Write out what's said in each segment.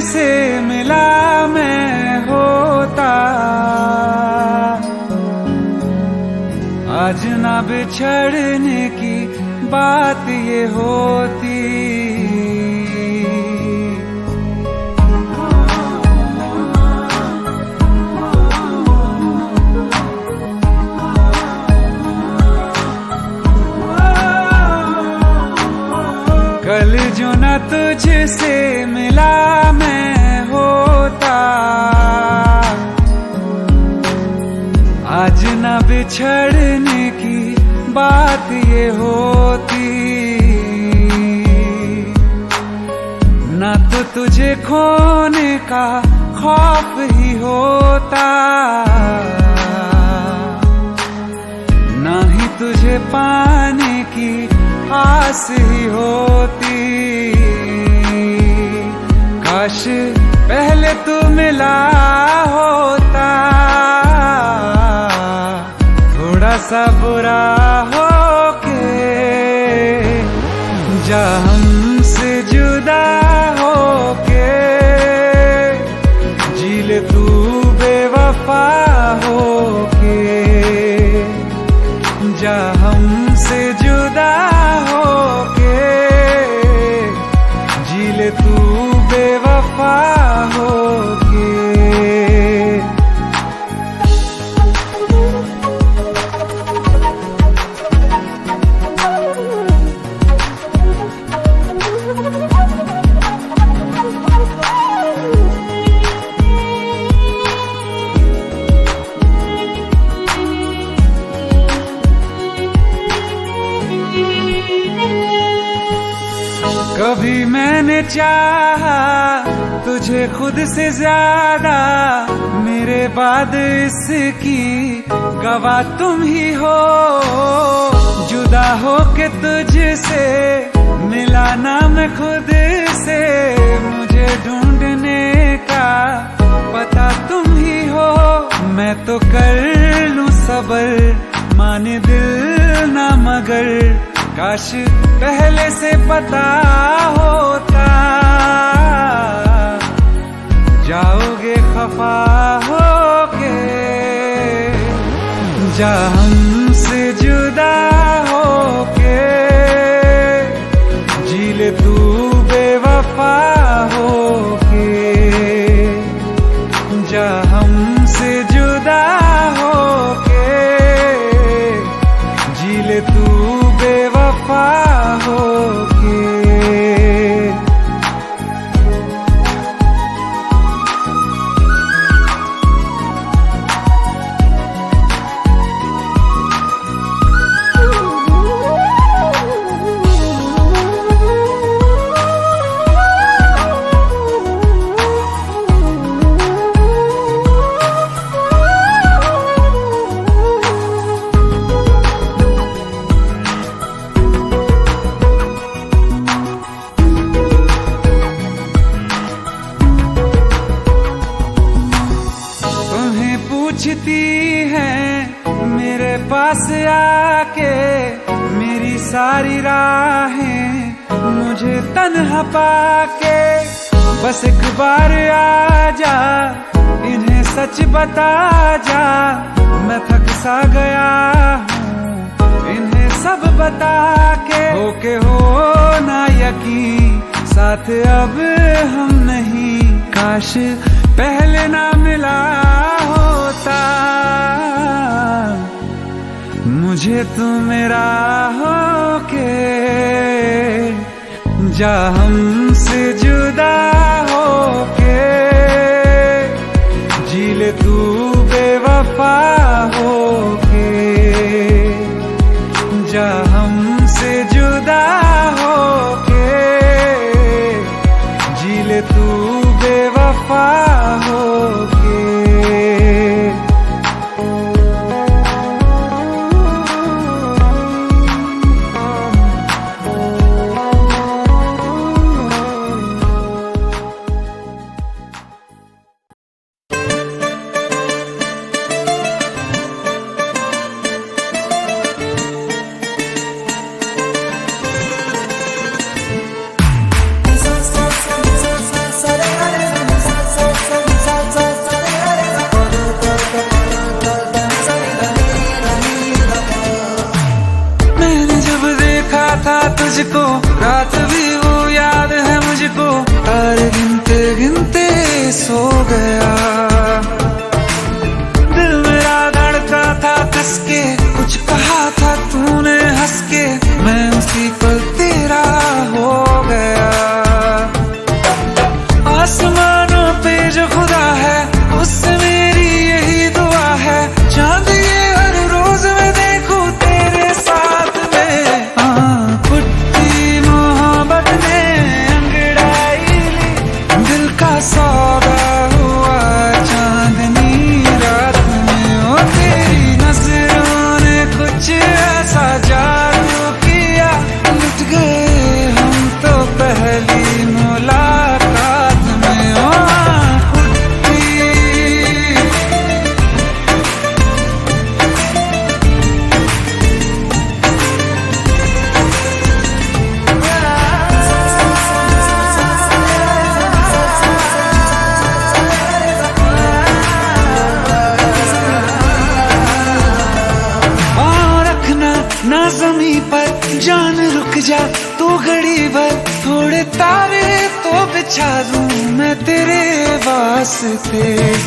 तुझसे मिला मैं होता, आज ना बिछड़ने की बात ये होती। कल जो न तुझसे मिला मैं होता, आज न बिछड़ने की बात ये होती। न तो तुझे खोने का खौफ ही होता, न ही तुझे पाने की आस ही होती। काश पहले तू मिला होता, थोड़ा सा बुरा हो के जा हमसे जुदा हो के, जी ले तू बेवफा हो के, जा हमसे जुदा हो के, जी ले तू बेवफा हो के। कभी मैंने चाहा तुझे खुद से ज्यादा, मेरे बाद इसकी गवाह तुम ही हो। जुदा हो के तुझसे मिला ना मैं खुद से, मुझे ढूंढने का पता तुम ही हो। मैं तो कर लूं सबर माने दिल ना मगर, काश पहले से पता होता। जाओगे खफा होके, जा हमसे जुदा होके, जी ले तू बेवफा होके, जा हमसे जुदा होके, जी ले तू बेवफा होके। पूछती है मेरे पास आके, मेरी सारी राहें मुझे तन्हा पाके। बस एक बार आ जा, इन्हें सच बता जा, मैं थक सा गया हूँ इन्हें सब बता के। होके हो ना यकीन साथ अब हम नहीं, काश पहले ना मिला होता। मुझे तू मेरा होके, जा हमसे जुदा होके, जी ले तू बेवफा होके, जा हमसे जुदा होके, जी ले तू बेवफा होके। सो गया। दिल मेरा धड़का था कस के, कुछ कहा था तूने हंस के, मैं उसी पल तेरा हो गया। आसमानों पे जो खुदा है उससे मेरी यही दुआ है, चांद ये हर रोज मैं देखूं तेरे साथ में। पुट्टी मोहब्बत ने अंगड़ाई ली, दिल का सौदा हुआ चांदनी रात में। ओ तेरी नजरों ने कुछ ऐसा जादू किया, लुट गए हम तो पहली मुलाकात में। ओ पुट्टी रखना ना ज़मीं पर, जान रुक जा तू घड़ी भर, थोड़े तारे तो बिछा दूं मैं तेरे वास्ते।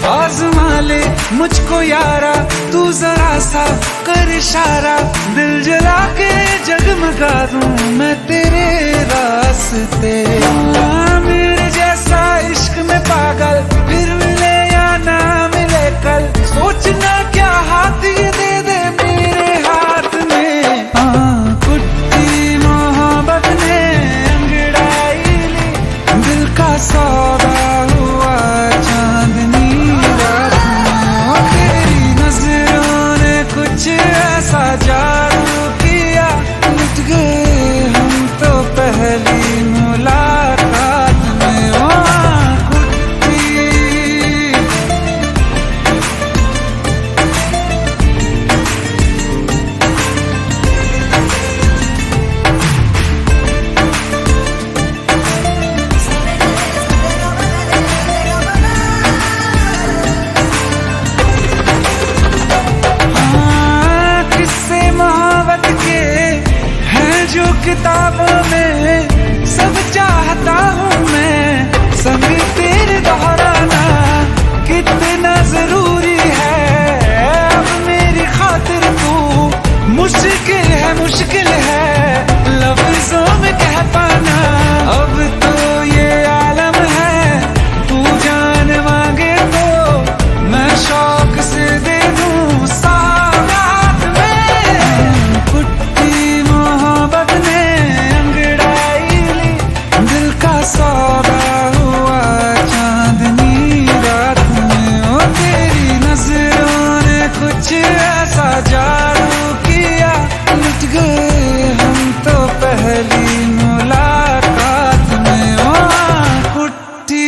आज़मा ले मुझको यारा, तू जरा सा कर इशारा, दिल जला के जगमगा दूं मैं तेरे रास्ते। मेरे जैसा इश्क में पागल फिर मिले या ना मिले कल, सोचना क्या हाथ ये दे दे मेरे हाथ में। पुट्टी मोहब्बत ने अंगड़ाई ली, दिल का सौदा हुआ चांदनी रात में। ओ तेरी नजरों ने कुछ ऐसा जादू किया, लुट गए हम तो पहली मुलाकात में। ओ पुट्टी किस्से मोहब्बत के हैं जो किताबों में, सब चाहता हूँ मैं संग तेरे दोहराना, कितना जरूरी है अब मेरी खातिर तू। मुश्किल है लफ्जों में कह पाना, अब तो ये आलम है, तू जान मांगे तो मैं शौक से दे दूं सौगात में। पुट्टी मोहब्बत ने अंगड़ाई ली, दिल का सौदा हुआ चांदनी रात में। ओ तेरी नजरों ने कुछ ऐसा जादू किया, लुट गए हम तो पहली मुलाकात में। ओ पुट्टी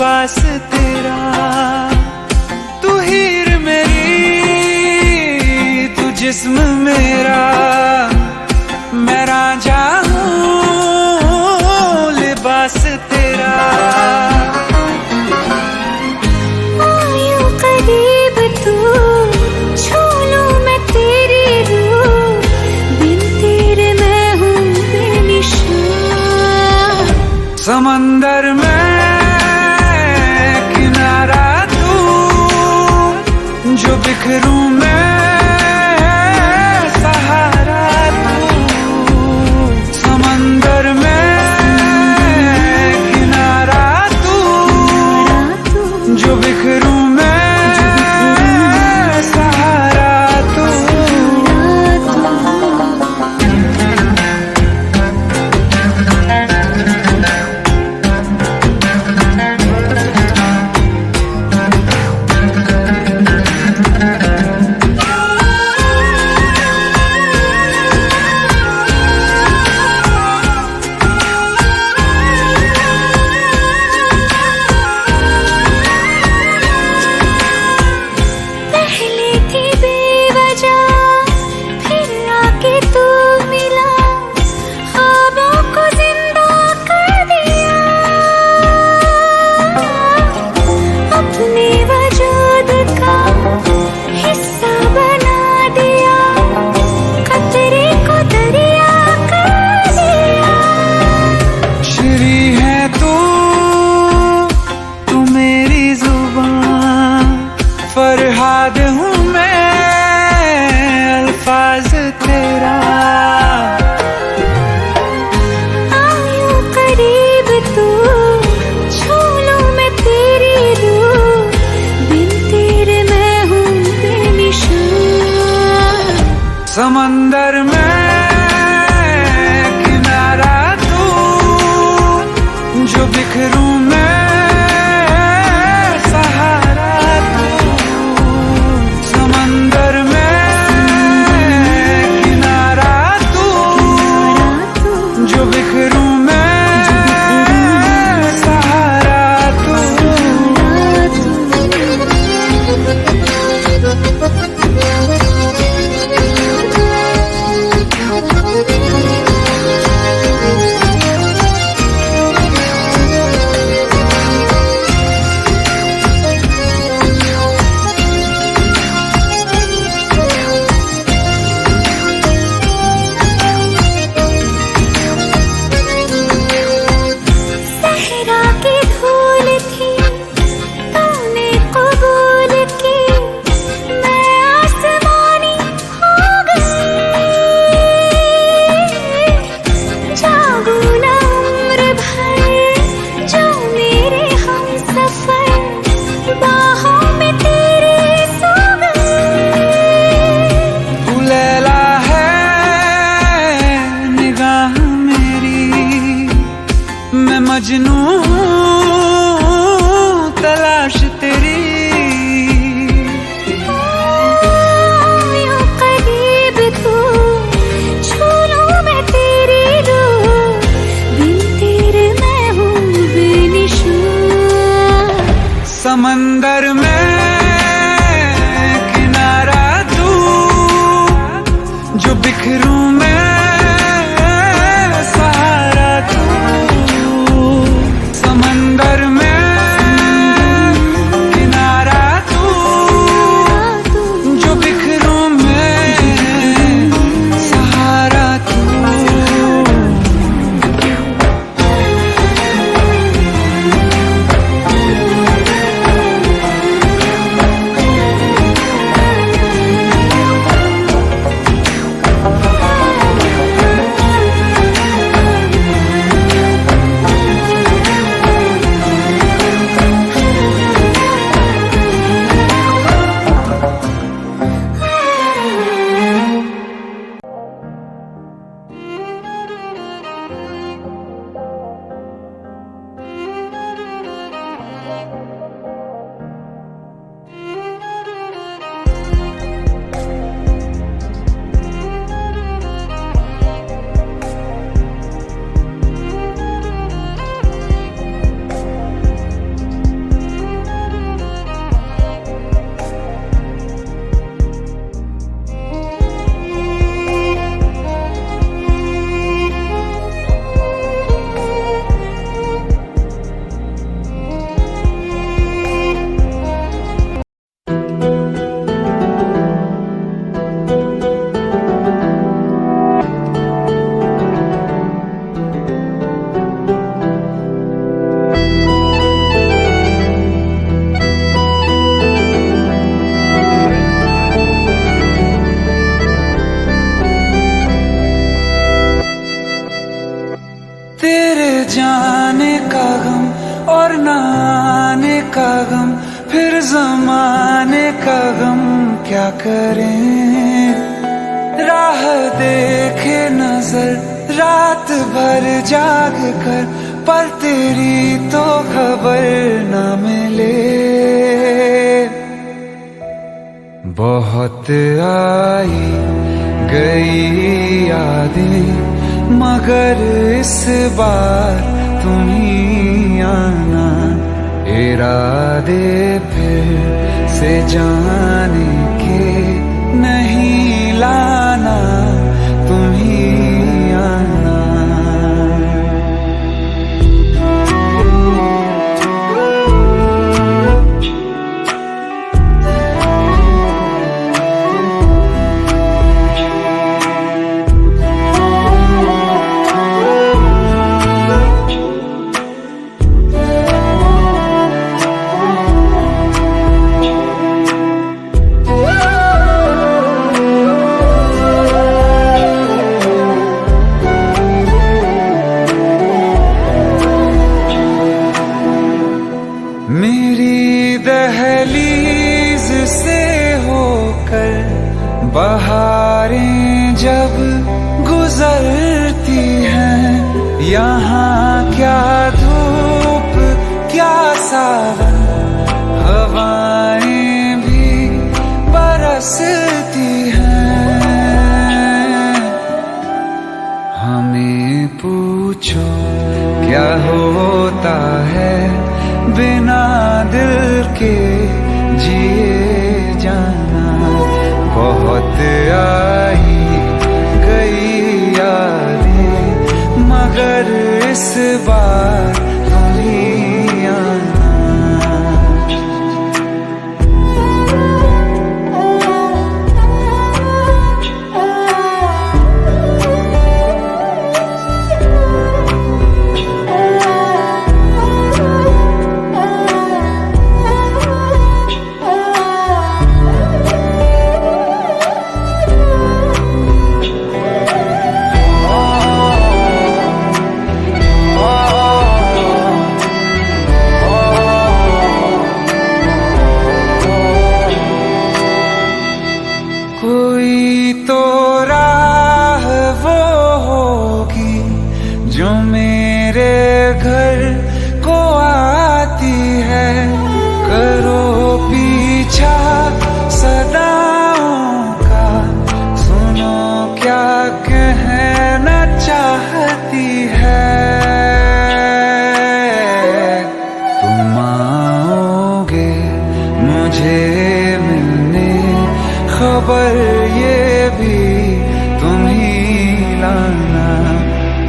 पास तेरा, तू हीर मेरी, तू जिस्म मेरा, मैं रांझा हूँ लिबास तेरा। आयूं करीब तू बिखरूं मैं सहारा तू, समंदर में किनारा तू, जो बिखरूं मैं सहारा तू। फरहाद हूँ मैं अल्फाज तेरा, आयूं करीब तू, छू लूं मैं तेरी रूह, बिन तेरे मैं हूँ बेनिशान। समंदर में किनारा तू, जो बिखरूं मैं मजनू तलाश तेरी, यूं करीब तू, छू लूं मैं तेरी रूह, बिन तेरे मैं हूँ बेनिशान। समंदर में किनारा तू, जो बिखरूं मैं सहारा तू, समंदर में किनारा तू, जो बिखरूं मैं सहारा तू। क्या करें, राह देखे नजर रात भर जाग कर, पर तेरी तो खबर न मिले। बहुत आई गई यादें, मगर इस बार तुम ही आना, इरादे फिर से जाने के नहीं लाना, तुम ही आना। मेरी दहलीज से होकर बहारें जब गुजरती हैं, यहाँ क्या धूप क्या सावन, हवाएं भी बरसती हैं। हमें पूछो क्या होता है बिना दिल के जिए जाना। बहुत आई गई यादें, मगर इस बार तुम ही आना। कोई तो राह वो होगी जो मेरे घर को आती है, करो पीछा सदाओं का, सुनो क्या कहना चाहती है। तुम आओगे मुझे मिलने, खबर ये भी तुम ही लाना।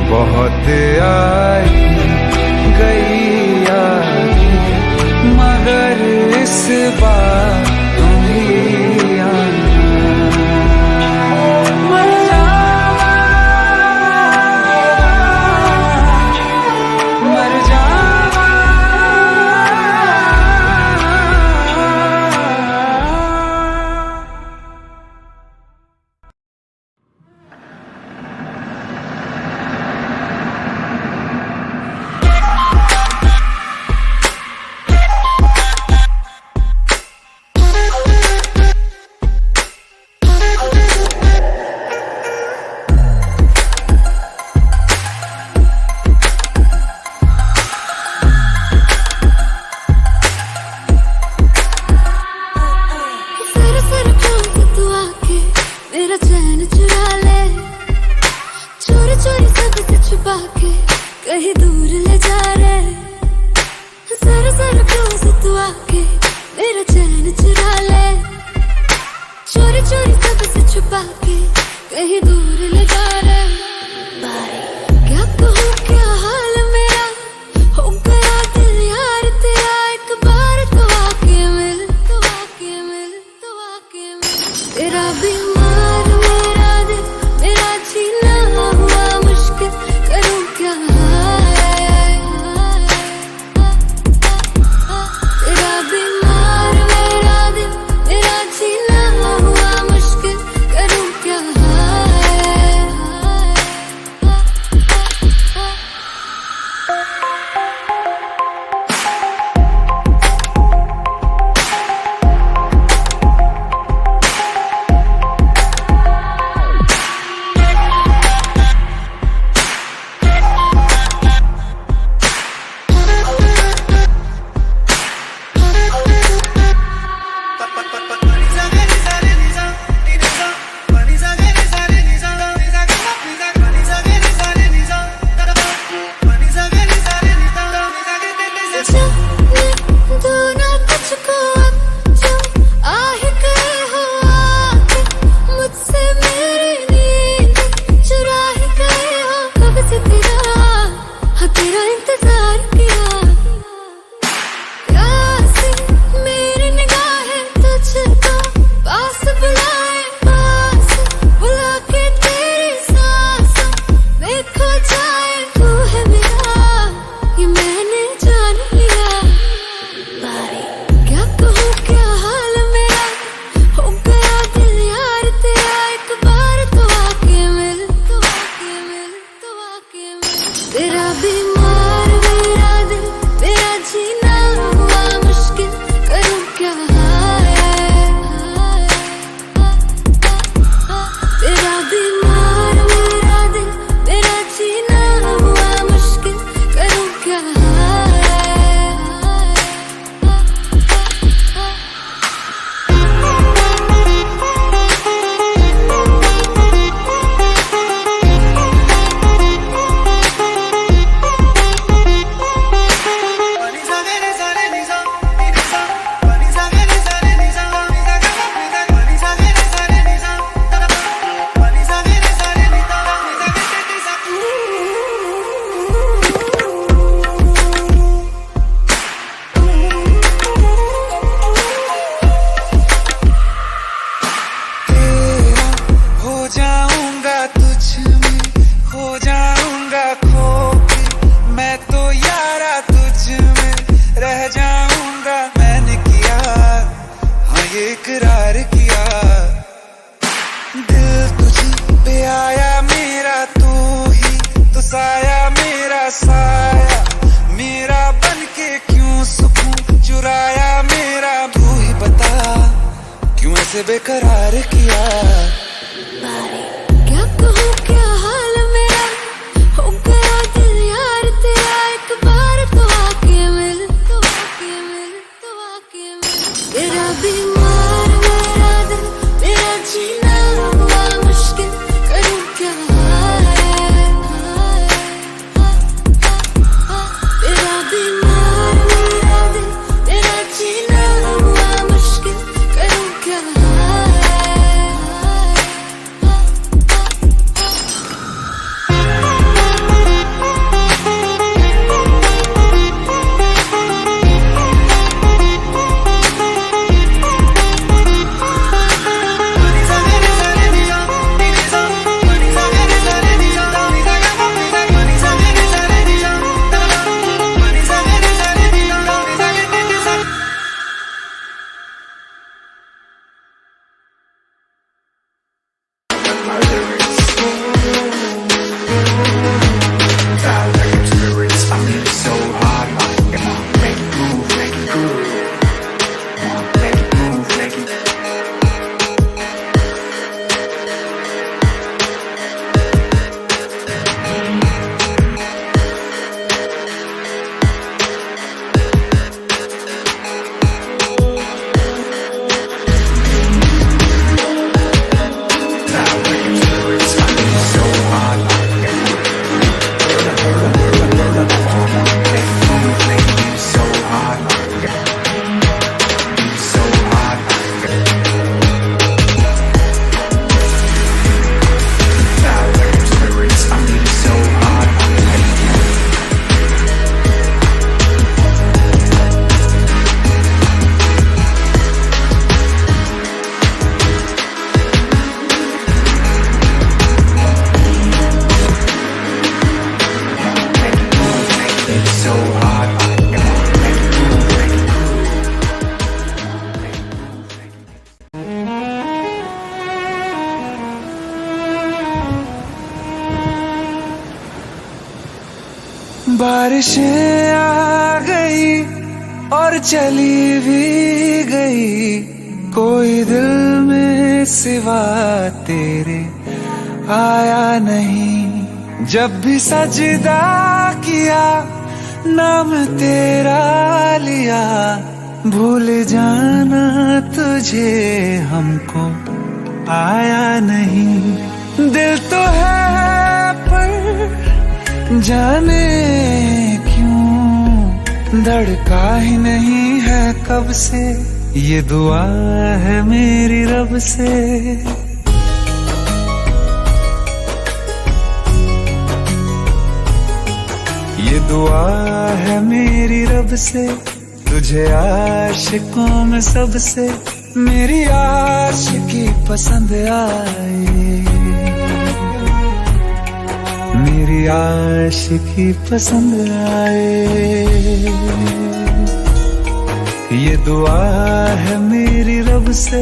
बहुत आई गई यादें, मगर इस बार तुम ही आना। मर जावा, मर जावा। कहीं दूर ले जा रे, जरा जरा क्लोज तू आके मेरा चैन चुरा ले, चोरी चोरी सबसे छुपा के कहीं दूर ले जा रे। क्या कहूँ क्या हाल मेरा, हो गया दिल यार तेरा, एक बार तो आके मिल, तो आके मिल, तो आके मिल। तेरा बीमार मेरा दिल, मेरा जीना हुआ मुश्किल, करूँ क्या। हो जाऊंगा खो के मैं तो यारा तुझ में रह जाऊंगा। मैंने किया हाँ ये इकरार किया, दिल तुझी पे आया मेरा, तू ही तो साया मेरा साया, मेरा बनके क्यों सुकून चुराया मेरा। तू ही बता क्यों ऐसे बेकरार किया। क्या कहूँ क्या हाल मेरा, हो गया दिल यार तेरा। एक बार तो आके मिल, तो आके मिल, तो आके मिल। तेरा बीमार मेरा दिल, मेरा जीना हुआ मुश्किल, करूँ क्या। तेरा बीमार मेरा दिल, मेरा जीना हुआ मुश्किल, करूँ क्या। बारिशें आ गई और चली भी गई, कोई दिल में सिवा तेरे आया नहीं। जब भी सजदा किया नाम तेरा लिया, भूल जाना तुझे हमको आया नहीं। दिल तो है पर जाने क्यों धड़का ही नहीं है कब से, ये दुआ है मेरी रब से। ये दुआ है मेरी रब से, तुझे आशिकों में सबसे मेरी आशिकी पसंद आए, मेरी आशिकी पसंद आए। ये दुआ है मेरी रब से,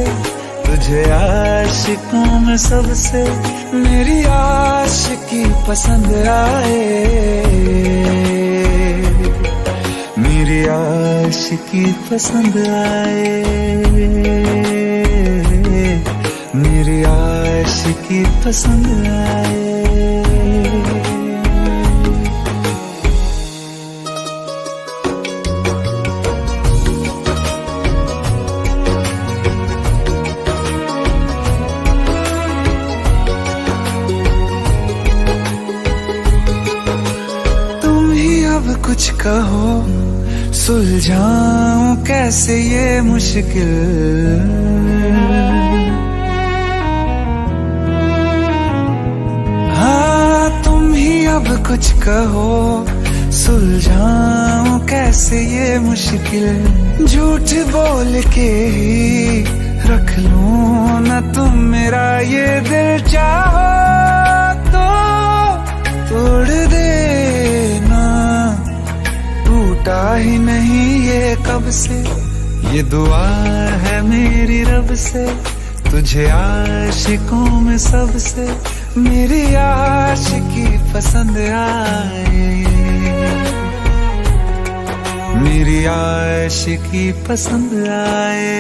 तुझे आशिकों में सबसे मेरी आशिकी पसंद आए, मेरी आशिकी पसंद आए, मेरी आशिकी पसंद आए। कुछ कहो सुलझाऊं कैसे ये मुश्किल, हाँ तुम ही अब कुछ कहो सुलझाऊं कैसे ये मुश्किल। झूठ बोल के ही रख लूं न तुम मेरा ये दिल, चाहो तो टूटा ही नहीं ये कब से, ये दुआ है मेरी रब से, तुझे आशिकों में सबसे मेरी आशिकी पसंद आए, मेरी आशिकी पसंद आए,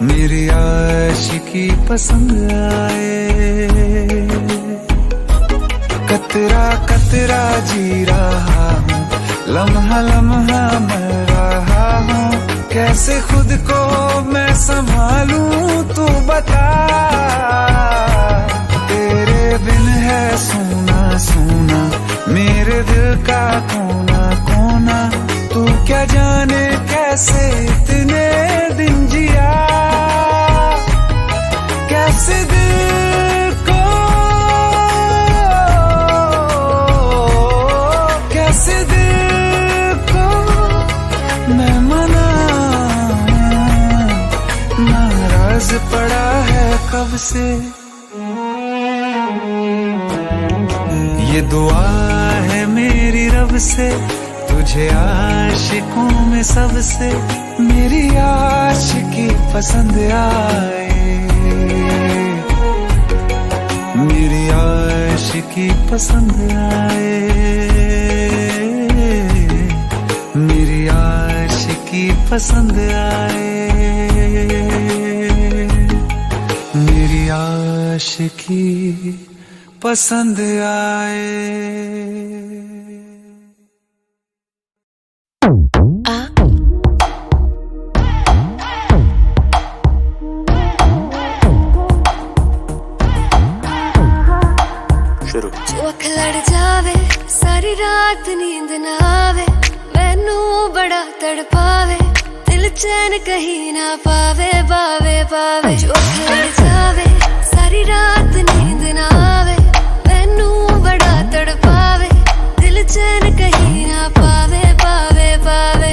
मेरी आशिकी पसंद आए। कतरा कतरा जी रहा हूँ, लम्हा लम्हा मर रहा हूँ, कैसे खुद को मैं संभालूं तू बता। तेरे बिन है सोना सोना मेरे दिल का कोना कोना, तू क्या जाने कैसे इतने दिन जिया, कैसे दिल को, कैसे दिल को मैं मनाऊं, नाराज पड़ा है कब से। ये दुआ है मेरी रब से, तुझे आशिकों में सबसे मेरी आशिकी पसंद आए, मेरी आशिकी पसंद आए, मेरी आशिकी पसंद आए, मेरी आशिकी पसंद आए। जो अख लड़ जावे सारी रात नींद ना आवे, मैनू बड़ा तड़पावे, दिल चैन कहीं ना पावे पावे पावे। जो अख लड़ जावे सारी रात नींद ना आवे, मैनू बड़ा तड़पावे, दिल चैन कहीं ना पावे पावे पावे।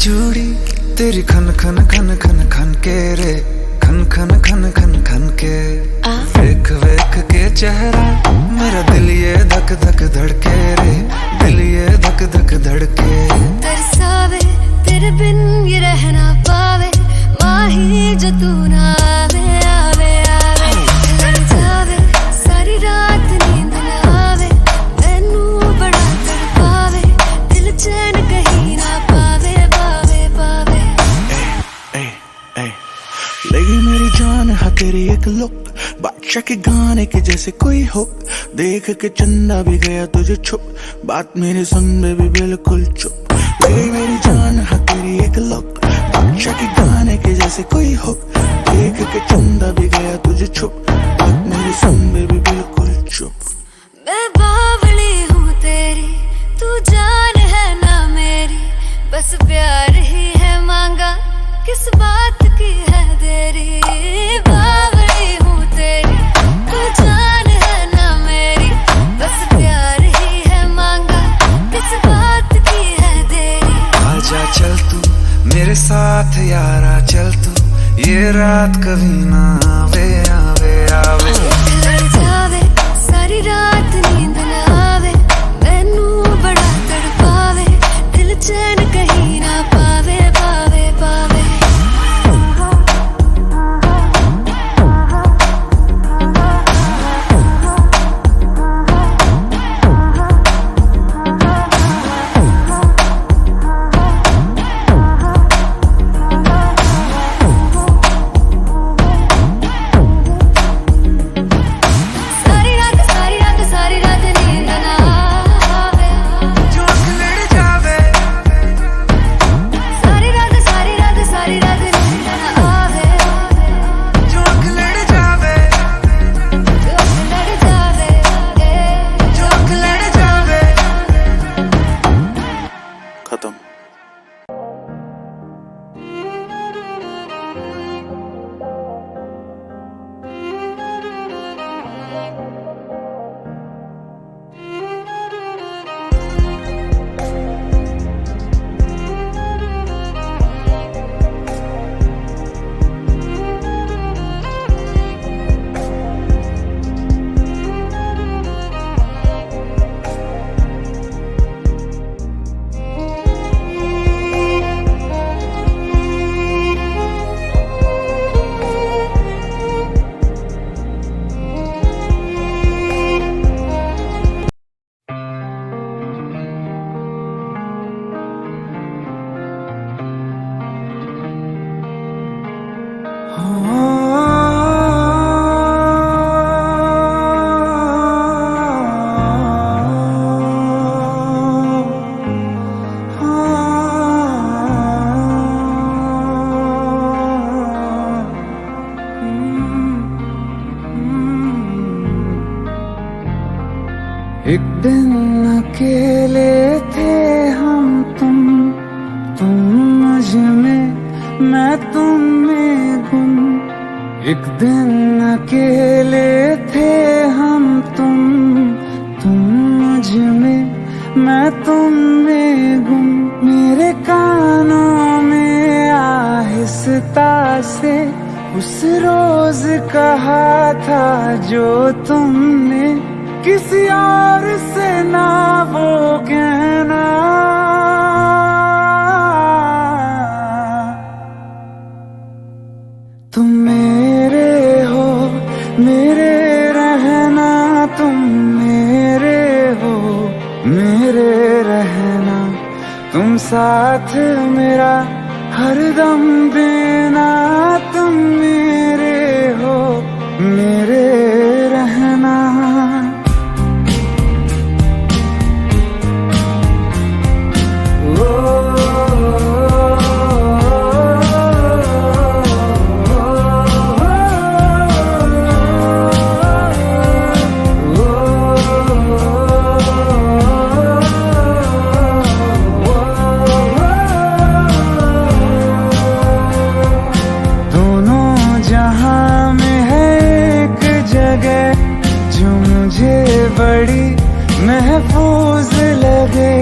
चूड़ी तेरी खन खन खन खन खन के रे, खन खन खन खन खन के, वेख वेख के चेहरा मेरा दिल ये धक धक धड़के रे, दिल ये धक धक धड़के। तरसावे तेरे बिन ये रह ना पावे, माही जो तू ना आवे आवे आवे। लड़ जावे सारी रात नींद ना आवे, मैनू बड़ा तड़पावे, दिल चैन कहीं ना पावे पावे पावे। लगी मेरी जान है तेरी एक लुक, बादशाह के गाने के जैसे कोई हो, देख के चंदा भी गया तुझे छुप, बात मेरे सुन में भी बिल्कुल चुप। लगी मेरी जान है तेरी एक लुक, बादशाह के गाने के जैसे कोई हो, देख के चंदा भी गया तुझे छुप, बात मेरे सुन में भी बिल्कुल चुप। मैं बावली हूँ तेरी, तू जान है ना मेरी, बस प्यार ही है मांगा, किस बात की है देरी। बावली हूँ तेरी, तू जान है ना मेरी, बस प्यार ही है मांगा, किस बात की है देरी। आजा चल तू मेरे साथ यारा, चल तू ये रात कभी ना आवे आवे आवे। लड़ जावे सारी रात नींद ना आवे, मैनू बड़ा तड़पावे, दिल चैन कहीं ना पावे पावे पावे। एक दिन अकेले थे हम तुम मुझ में, मैं तुम में गुम। एक दिन अकेले थे हम तुम मुझ में, मैं तुम में गुम। मेरे कानों में आहिस्ता से उस रोज कहा था जो तुमने किसी और से ना वो कहना। तुम मेरे हो, मेरे रहना, तुम मेरे हो, मेरे रहना। तुम साथ मेरा हरदम देना, तुम मेरे हो, मेरे रहना। बड़ी महफूज लगे,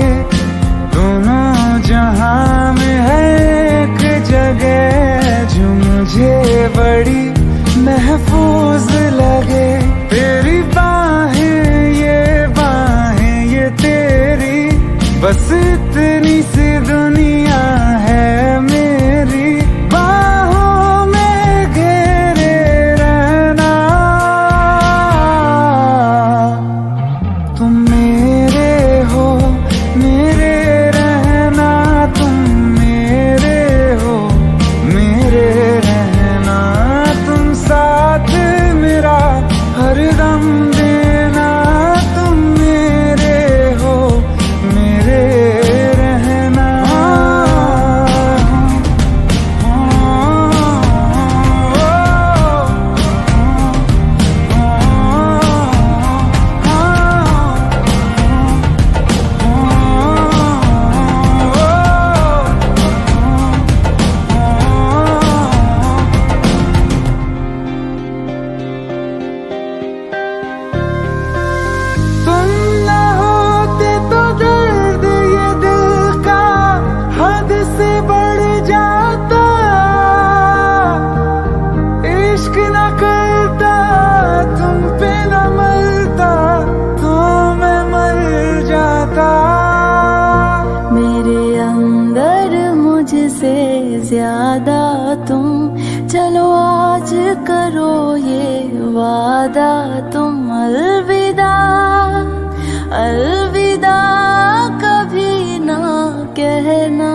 दोनों जहां में है एक जगह जो मुझे बड़ी महफूज लगे। तेरी बाहें ये तेरी, बस इतनी सी दुनिया है मेरी। बाहों में घेरे रहना, तुम मेरे हो, मेरे रहना। तुम मेरे हो, मेरे रहना। तुम साथ मेरा हरदम देना, तुम मेरे हो, मेरे रहना। मुझसे ज्यादा तुम, चलो आज करो ये वादा। तुम अलविदा, अलविदा कभी ना कहना।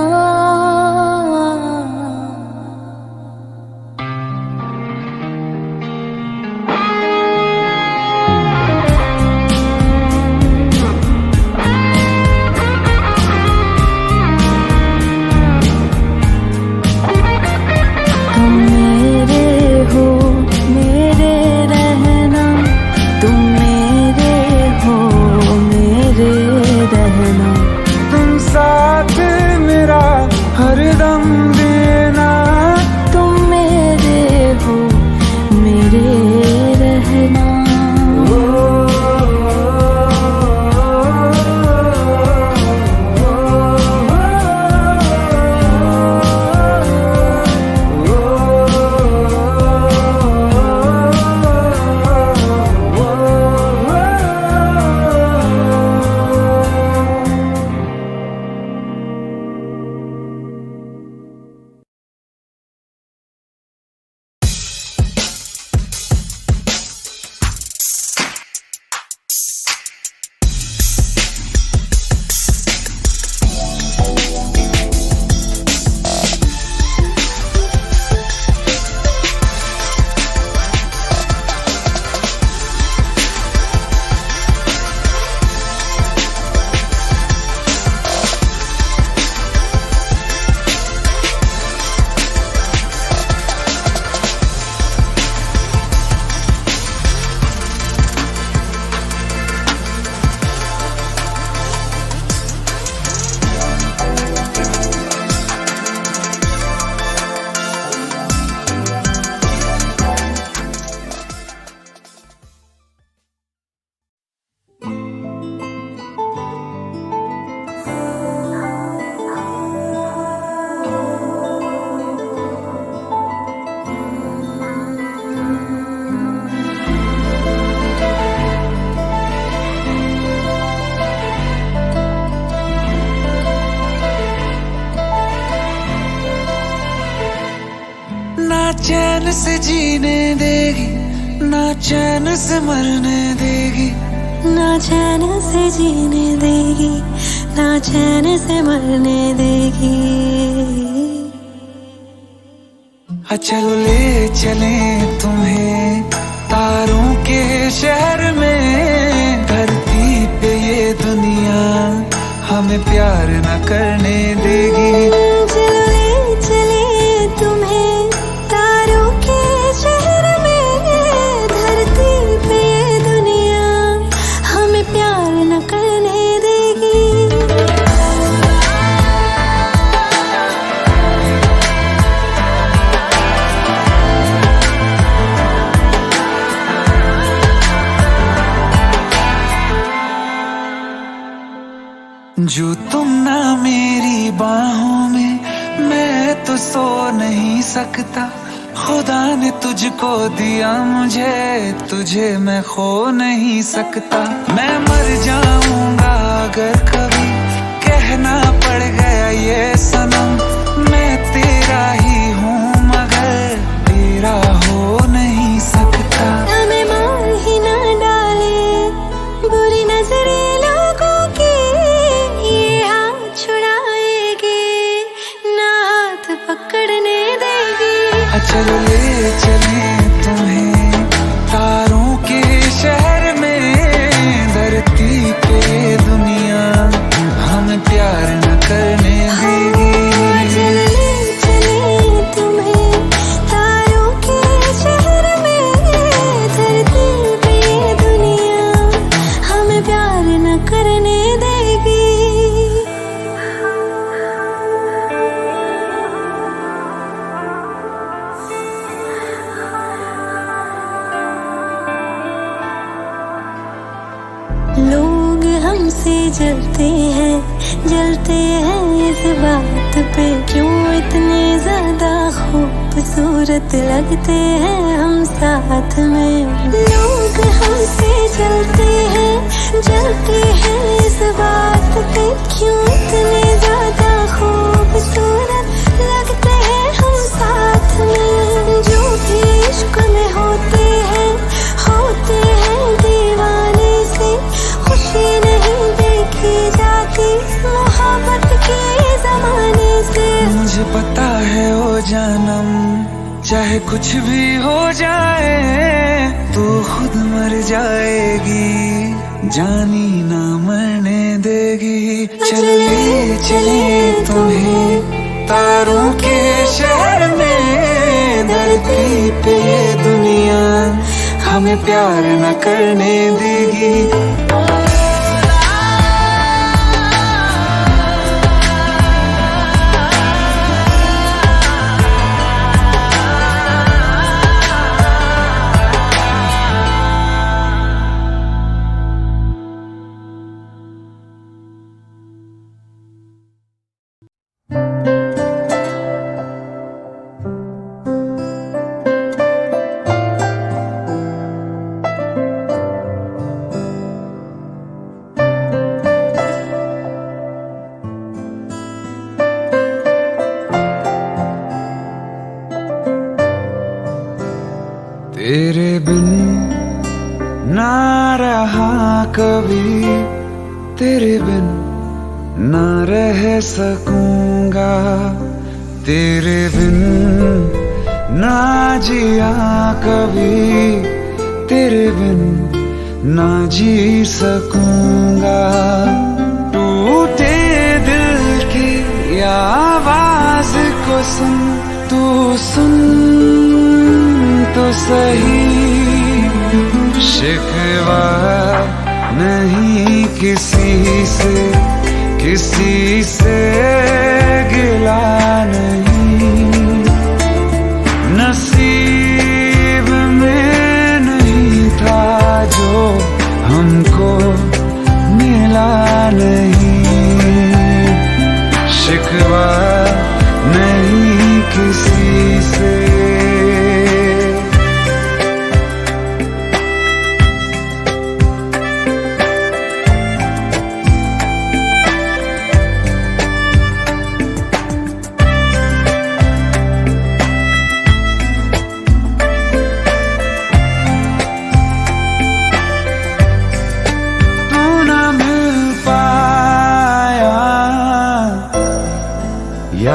तुम मेरे हो, मेरे चैन से जीने देगी, ना चैन से मरने देगी, ना चैन से जीने देगी, ना चैन से मरने देगी। चलो ले चले तुम्हें तारों के शहर में, धरती पे ये दुनिया हमें प्यार न करने देगी। चलो ले चले तुम्हें तारों के शहर में, धरती पे ये दुनिया हमें प्यार न करने देगी। जो तुम ना मेरी बाहों में, मैं तो सो नहीं सकता। खुदा ने तुझको दिया मुझे, तुझे मैं खो नहीं सकता। मैं मर जाऊंगा अगर कभी कहना पड़ गया ये सनम, मैं तेरा ही हूँ मगर तेरा हो नहीं सकता। हमें मार ही ना डाले बुरी नजरें लोगों की, ये हाथ छुड़ाएगी ना हाथ पकड़ने देगी। चलो ले चले तुम्हें तारों के शहर में, धरती पे दुनिया हमें प्यार न करने देगी। चलो ले चले तुम्हें तारों के शहर में, धरती पे दुनिया हमें प्यार न करने देगी। लोग हमसे जलते हैं इस बात पे, क्यों इतने ज्यादा खूबसूरत लगते हैं हम साथ में। लोग हमसे जलते हैं इस बात पे, क्यों इतने ज्यादा खूबसूरत लगते हैं हम साथ में। जो भी इश्क में होते हैं दीवाने से, खुशी नहीं देखी जाती मोहब्बत के ज़माने से। मुझे पता है ओ जानम, चाहे कुछ भी हो जाए तू खुद मर जाएगी, जानी ना मरने देगी। चले चले तुम्हें तारों के शहर में, धरती पे दुनिया हमें प्यार न करने देगी। तेरे बिन ना रहा कभी, तेरे बिन ना रह सकूंगा, तेरे बिन ना जिया कभी, तेरे बिन ना जी सकूंगा। टूटे दिल की आवाज को सुन, तू सुन तो सही, शिकवा नहीं किसी से गिला नहीं, नसीब में नहीं था जो हमको मिला नहीं, शिकवा नहीं किसी से।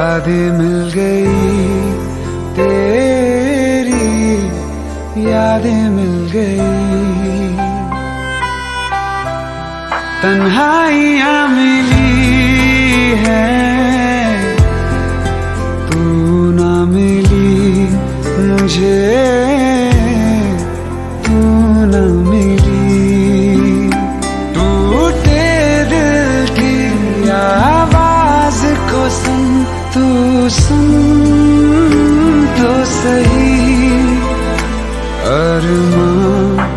यादें मिल गई तेरी, यादें मिल गई। तन्हाइयाँ मिली हैं, तू ना मिली मुझे, तू ना मिली। टूटे दिल की आवाज को सुन, तू सुन तो सही। अरमां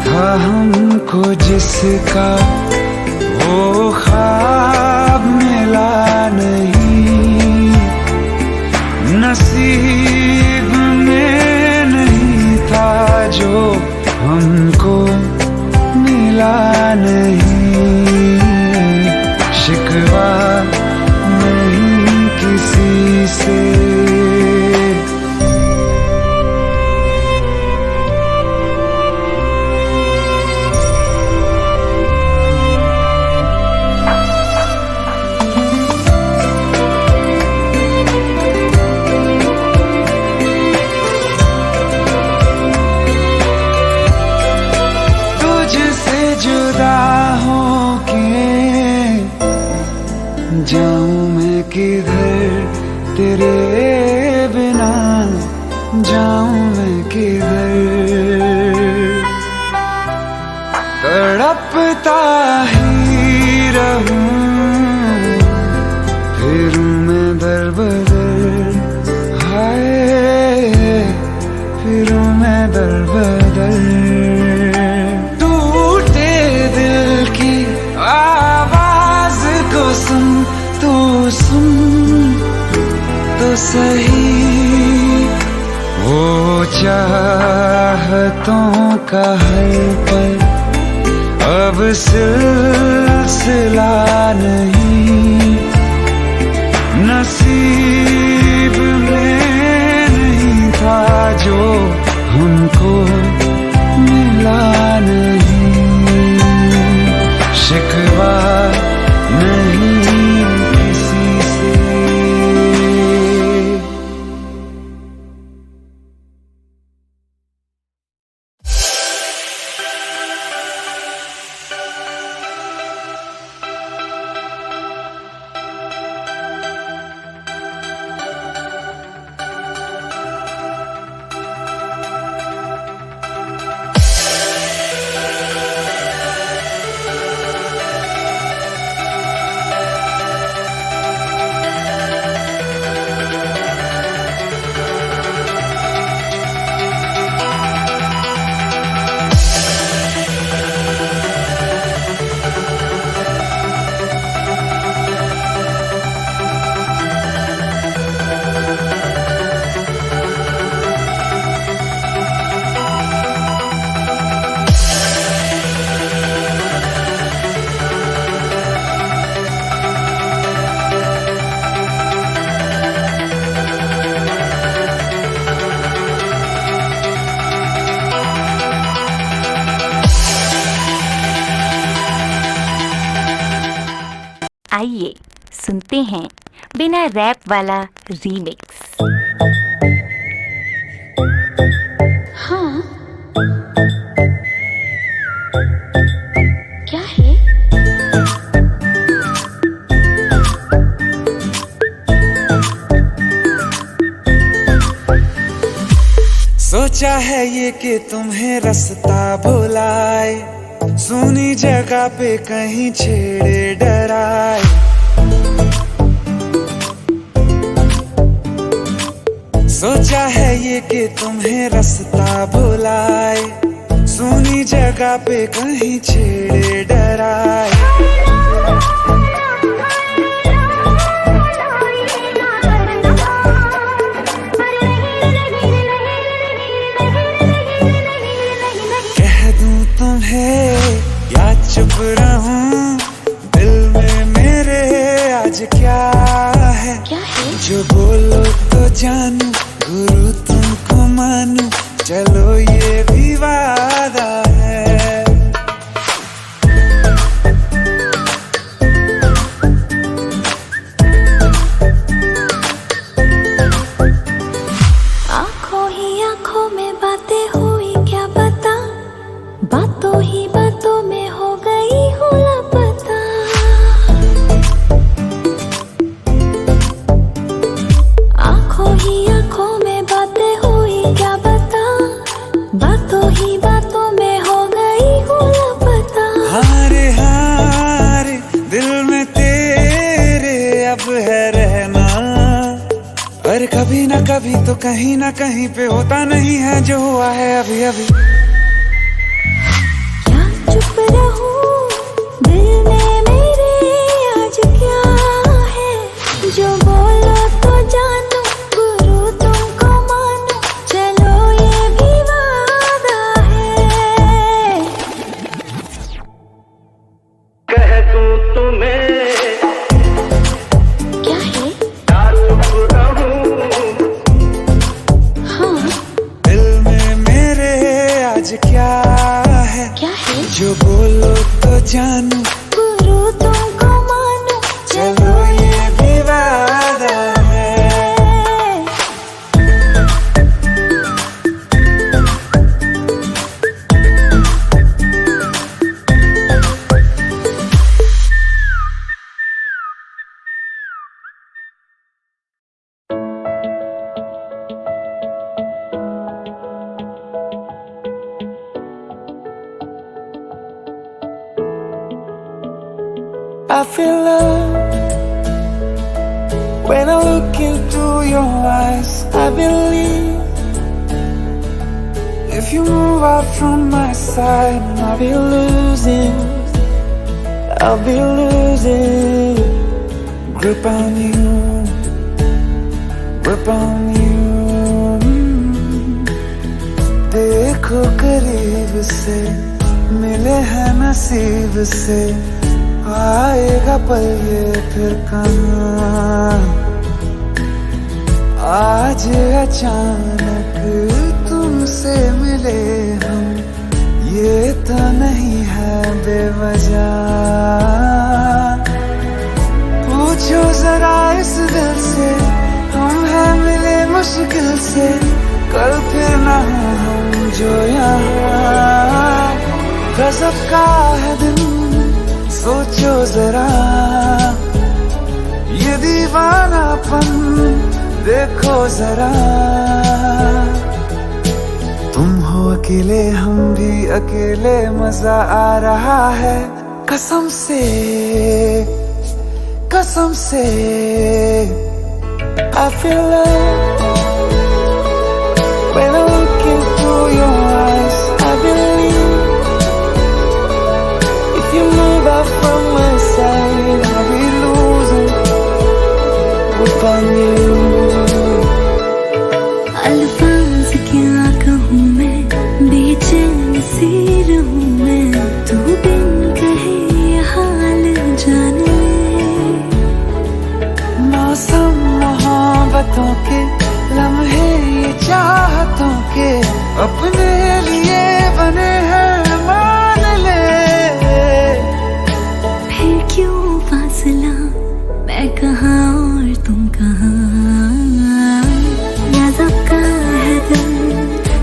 था हमको जिसका, वो ख्वाब मिला नहीं। नसीब में नहीं था जो हमको मिला नहीं। शिकवा नहीं किसी से, जाऊं मैं किधर तेरे बिना, जाऊं मैं किधर। तड़पता ही रहूं, फिरूं मैं दर बदर, हाय फिरूं मैं दर बदर। टूटे दिल की आवाज को सुन, तू सुन तो सही। वो चाहतों का हर पल अब सिलसिला नहीं। नसीब में नहीं था जो हमको मिला नहीं। शिकवा नहीं किसी से। आइए सुनते हैं बिना रैप वाला रीमिक्स। हाँ क्या है? सोचा है ये कि तुम्हें रास्ता भुलाए, सुनी जगह पे कहीं छेड़े डराए। सोचा है ये कि तुम्हें रास्ता भुलाए, सुनी जगह पे कहीं छेड़े डराए। या चुप रहूं, दिल में मेरे आज क्या है? जो बोलो तो जानू, गुरु तुमको मानू, चलो ये भी वादा है। कभी तो कहीं ना कहीं पे होता नहीं है जो हुआ है अभी अभी। क्या चुप रहूं दिल में मेरे आज क्या है, जो बोलो तो जानू गुरु तुमको मानो, चलो ये भी वादा है। कह दूं तुम्हें क्या है? क्या चुप रहूं, हाँ दिल में मेरे आज क्या है, क्या है? जो बोलो तो जानू गुरु तुमको मानो, चलो ये भी वादा है। I feel love when I look into your eyes. I believe If you move out from my side, I'll be losing. I'll be losing grip on you, grip on you. देखो करीब से मिले हैं नसीब से, आएगा पल ये फिर कहाँ। आज अचानक तुमसे मिले हम, ये तो नहीं है बेवजह। पूछो जरा इस दिल से, हम हैं मिले मुश्किल से, कल फिर ना हो हम जो यहाँ। गजब का है दिन सोचो जरा, ये दीवानापन देखो जरा। तुम हो अकेले हम भी अकेले, मजा आ रहा है कसम से, कसम से। I feel love when I look into your eyes. I believe if you move out from my side, I'll be losing upon you. अल्फाज क्या कहूँ मैं, बेचैन सी रहूँ मैं, तू बिन कहे ये हाल जान ले। मौसम मोहब्बतों के लम्हे ये चाहतों के, अपने लिए बने हैं मान ले। फिर क्यों फासला, मैं कहाँ और तुम कहाँ। गजब का है दिल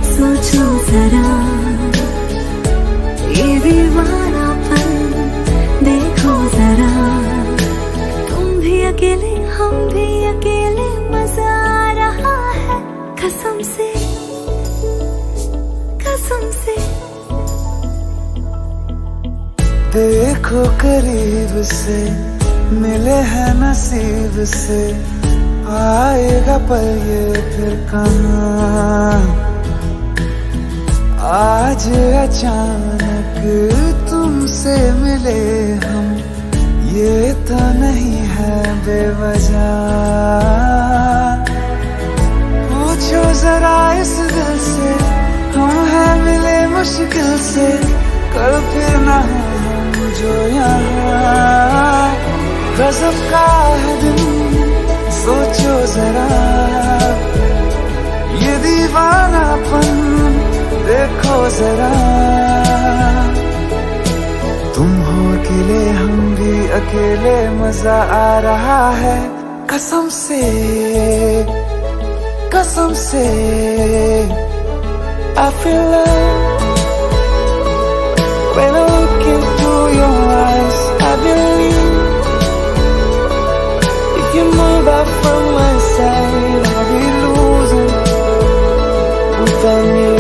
सोचो जरा, ये दीवानापन देखो जरा। तुम भी अकेले हम भी अकेले, मजा आ रहा है कसम से, कसम से। देखो करीब से मिले हैं नसीब से, आएगा पल ये फिर कहाँ। आज अचानक तुमसे मिले हम, ये तो नहीं है बेवजह। पूछो जरा इस दिल से, हम हैं मिले मुश्किल से, कल फिर ना हो हम जो यहाँ। गजब का है दिन सोचो जरा, ये दीवानापन देखो जरा। तुम हो अकेले हम भी अकेले, मजा आ रहा है कसम से, कसम से। I feel love when I look into your eyes. I believe if you move out from my side, I'll be losing upon you.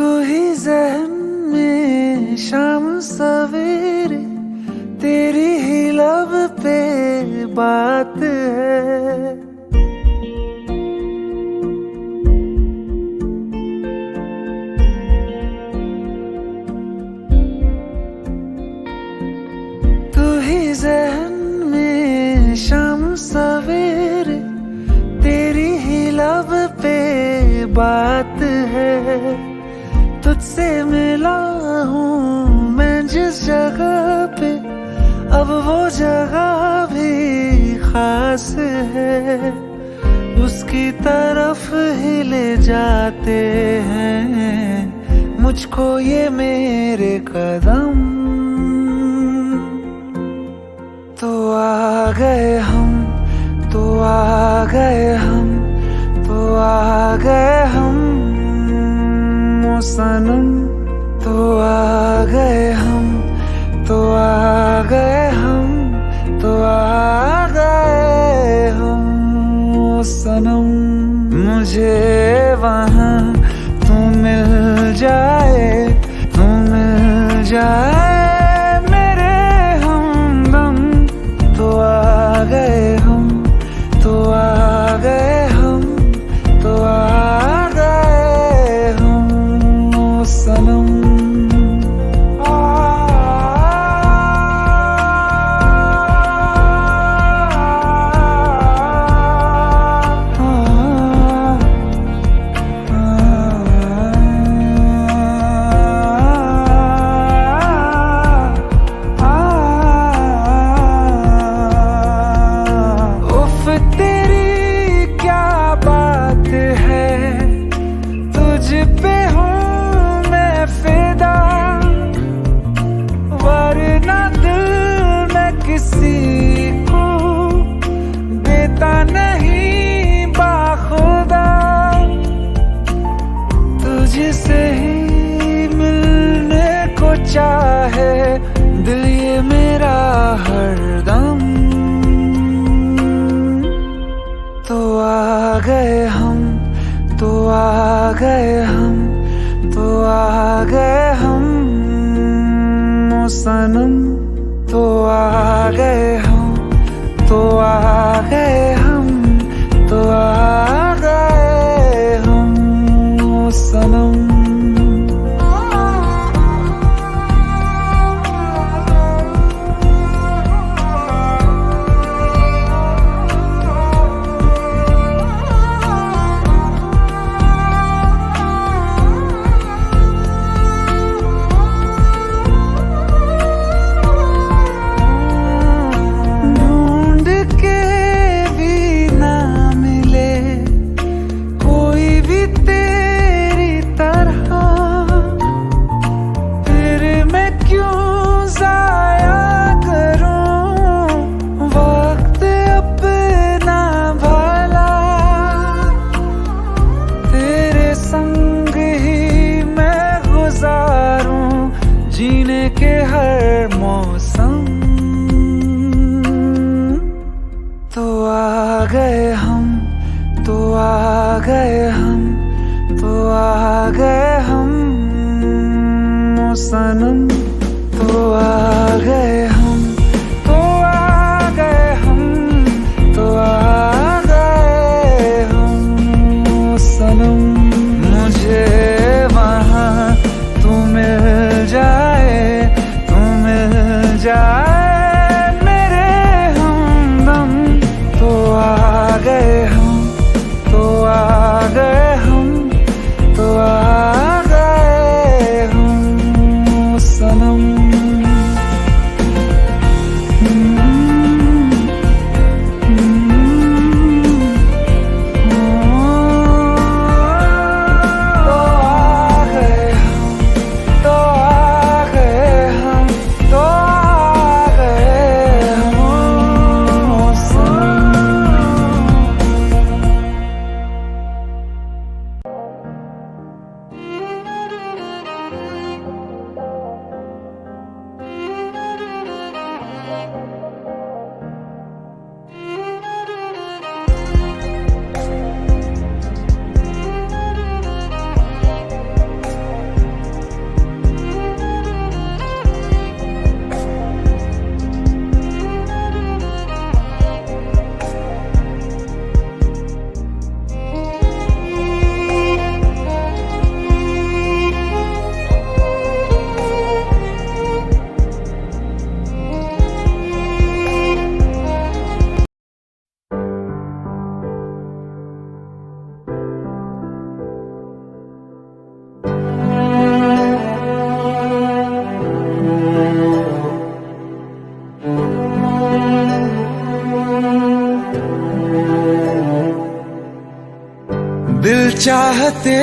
तू ही ज़हन में शाम सवेरे, तेरी ही लब पे बात है। तू ही ज़हन में शाम सवेरे, तेरी ही लब पे बात है। तुझसे मिला हूँ मैं जिस जगह पे, अब वो जगह भी खास है। उसकी तरफ ही ले जाते हैं मुझको ये मेरे कदम। तो आ गए हम, तो आ गए हम, तो आ गए हम ओ सनम। तो आ गए हम, तो आ गए हम, तो आ गए हम ओ सनम। मुझे वहाँ तू मिल जाए, तू मिल जाए मेरे हमदम। तो आ गए हम, तो आ गए हम, तो आ गए हम ओ सनम। पे हूँ मैं फिदा, वरना दिल मैं किसी को देता नहीं बाखुदा। तुझसे ही मिलने को चाहे दिल ये मेरा हरदम। तो आ गए हम, तो आ गए हम, तो आ गए हम ओ सनम। तो आ गए हम, तो आ गए हम, तो आ गए हम ओ सनम। जीने के हर मौसम। तो आ गए हम, तो आ गए हम, तो आ गए हम ओ सनम। तो आ गए हम, तो आ गए हम, तो आ गए हम ओ सनम। मुझे वहाँ तू मिल जाए, तू मिल जाए मेरे हमदम। तो आ गए हम, तो आ गए हम, तो आ गए हम ओ सनम। दिल चाहते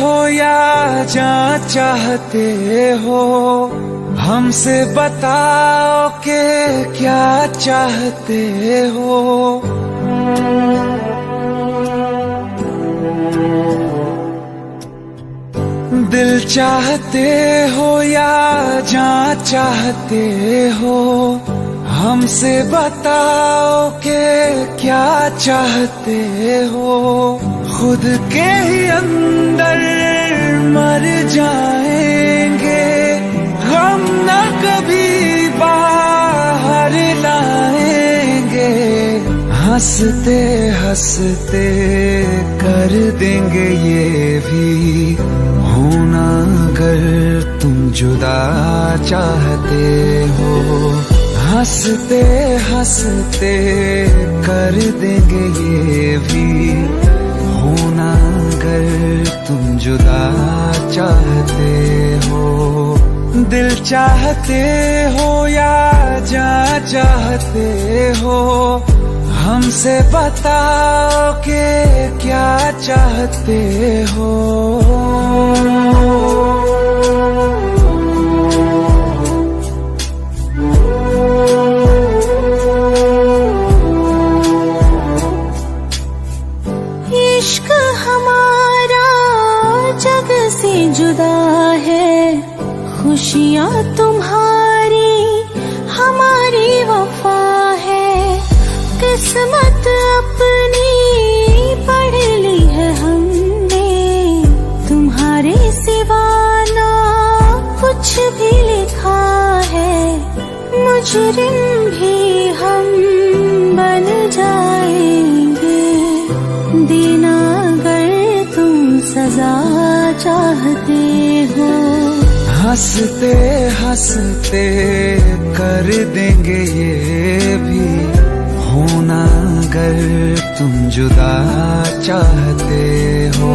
हो या जान चाहते हो, हमसे बताओ कि क्या चाहते हो। दिल चाहते हो या जान चाहते हो, हमसे बताओ कि क्या चाहते हो। खुद के ही अंदर मर जाएंगे, हम न कभी बाहर लाएंगे। हंसते हंसते कर देंगे ये भी, होना अगर तुम जुदा चाहते हो। हंसते हंसते कर देंगे ये भी, होना अगर तुम जुदा चाहते हो। दिल चाहते हो या जान चाहते हो, हमसे बताओ कि क्या चाहते हो। इश्क हमारा जग से जुदा है, खुशियाँ तुम्हारी हमारी वफा है। किस्मत अपनी पढ़ ली है हमने, तुम्हारे सिवा ना कुछ भी लिखा है। मुजरिम भी हम बन जाएंगे, देना अगर तुम सजा चाहते हो। हंसते हंसते कर देंगे ये भी, होना अगर तुम जुदा चाहते हो।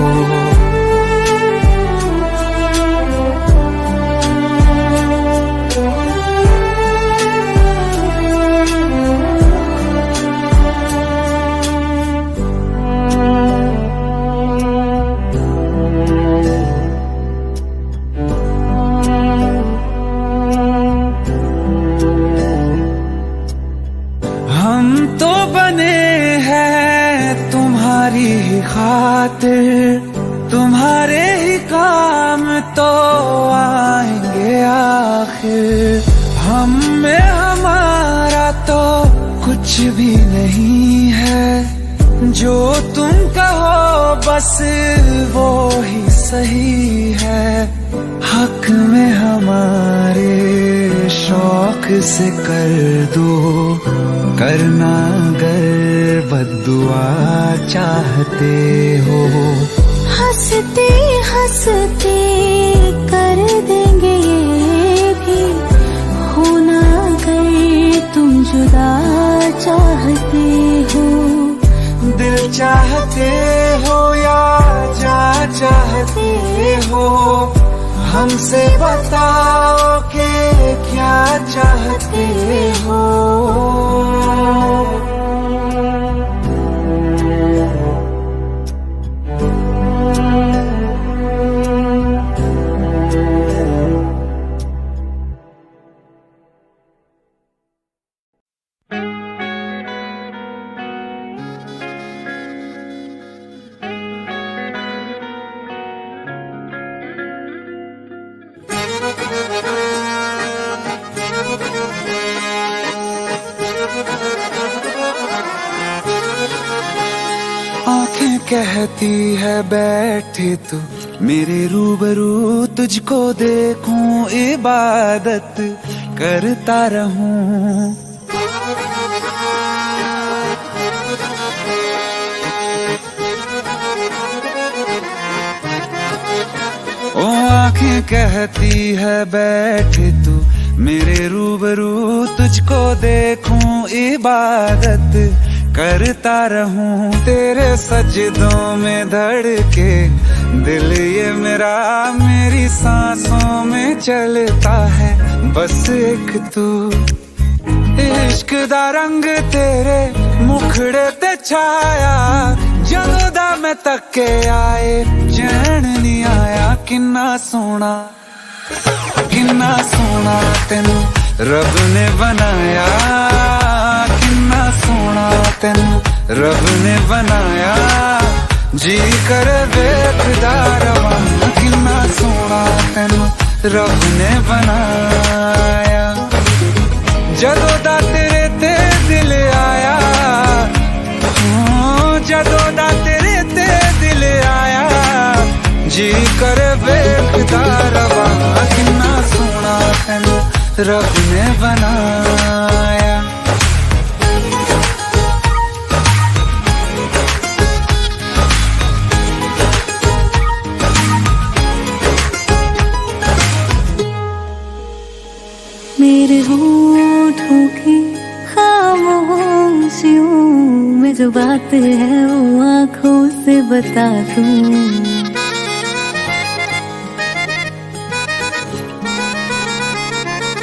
हम तो बने हैं तुम्हारी ही खातिर, तुम्हारे ही काम तो आएंगे आखिर। हम में हमारा तो कुछ भी नहीं है, जो तुम कहो बस वो ही सही है। हक में हमारे शौक से कर दो, करना अगर बद्दुआ चाहते हो। हंसते हंसते कर देंगे ये भी, होना अगर तुम जुदा चाहते हो। दिल चाहते हो या जान चाहते हो, हमसे बताओ कि क्या चाहते हो। आंखें कहती है बैठे तू मेरे रूबरू, तुझको देखूं इबादत करता रहूं। ओ आंखें कहती है बैठे तू मेरे रूबरू, तुझको देखूं इबादत करता रहूं। तेरे सजदों में धड़के दिल ये मेरा, मेरी सांसों में चलता है बस एक तू। इश्क दा रंग तेरे मुखड़े ते छाया ਜਦੋਂ ਦਾ मैं तके आए चैन नहीं आया किन्ना सोना तेनू रब ने बनाया किन्ना सोना तेनू रब ने बनाया जी कर वेखदा रवां किन्ना सोना तेनू रब ने बनाया ਜਦੋਂ ਦਾ तेरे ते दिल आया ਜਦੋਂ ਦਾ तेरे ते दिल आया जी कर वेखदा रवां किन्ना सोना तेनू रब ने बनाया मेरे होठों की खामोशियों में जो बात है वो आँखों से बता दूं।